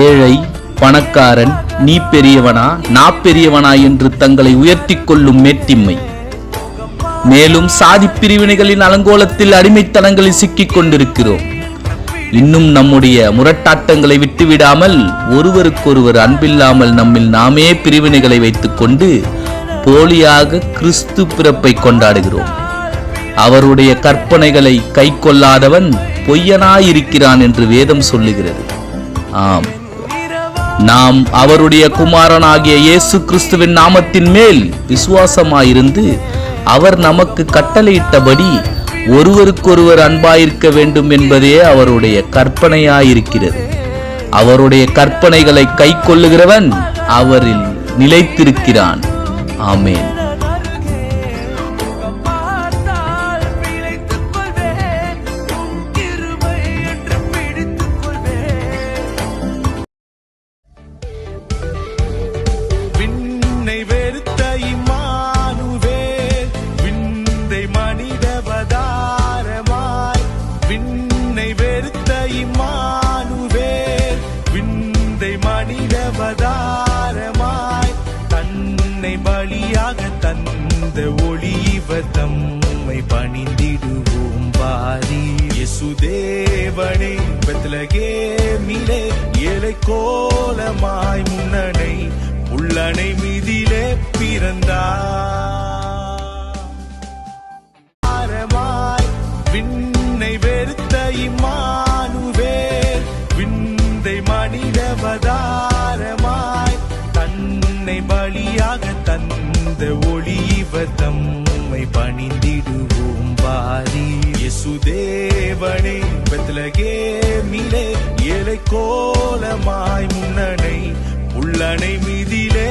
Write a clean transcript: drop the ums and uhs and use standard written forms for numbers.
ஏழை பணக்காரன், நீ பெரியவனா நான் பெரியவனா என்று தங்களை உயர்த்தி கொள்ளும் மேட்டிம்மை. மேலும் சாதி பிரிவினைகளின் அலங்கோலத்தில் அடிமைத்தனங்களில் சிக்கிக் கொண்டிருக்கிறோம். இன்னும் நம்முடைய முரட்டாட்டங்களை விட்டுவிடாமல் ஒருவருக்கொருவர் அன்பில்லாமல் நம்மில் நாமே பிரிவினைகளை வைத்துக் கொண்டு போலியாக கிறிஸ்து பிறப்பை கொண்டாடுகிறோம். அவருடைய கற்பனைகளை கை கொள்ளாதவன் பொய்யனாயிருக்கிறான் என்று வேதம் சொல்லுகிறது. ஆம், நாம் அவருடைய குமாரனாகிய இயேசு கிறிஸ்துவின் நாமத்தின் மேல் விசுவாசமாயிருந்து அவர் நமக்கு கட்டளையிட்டபடி ஒருவருக்கொருவர் அன்பாயிருக்க வேண்டும் என்பதே அவருடைய கற்பனையாயிருக்கிறது. அவருடைய கற்பனைகளை கை கொள்ளுகிறவன் அவரில் நிலைத்திருக்கிறான். ஆமென். விண்ணை வெறுத்த இம்மானுவேல் விந்தை மனிதவதாரமாய், விண்ணை வெறுத்த இம்மானுவேல் விந்தை மனிதவதாரமாய், தன்னை பலியாக தந்த ஒளிவர் தம்மை பணிந்திடுவோம் பாரி. இயேசுதேவனே பெத்லகேமிலே ஏழை கோலமாய் முன்னணை உள்ளனை மீதிலே பிறந்தாய். விண்ணை வெறுத்த இம்மானுவேல் விந்தை மனிதவதாரமாய், தன்னை பலியாக தந்த ஒளிவர் தம்மை பணிந்திடுவோம் பாரி. இயேசுதேவனே பெத்லகேமிலே ஏழை கோலமாய் முன்னணை உள்ளனை மீதிலே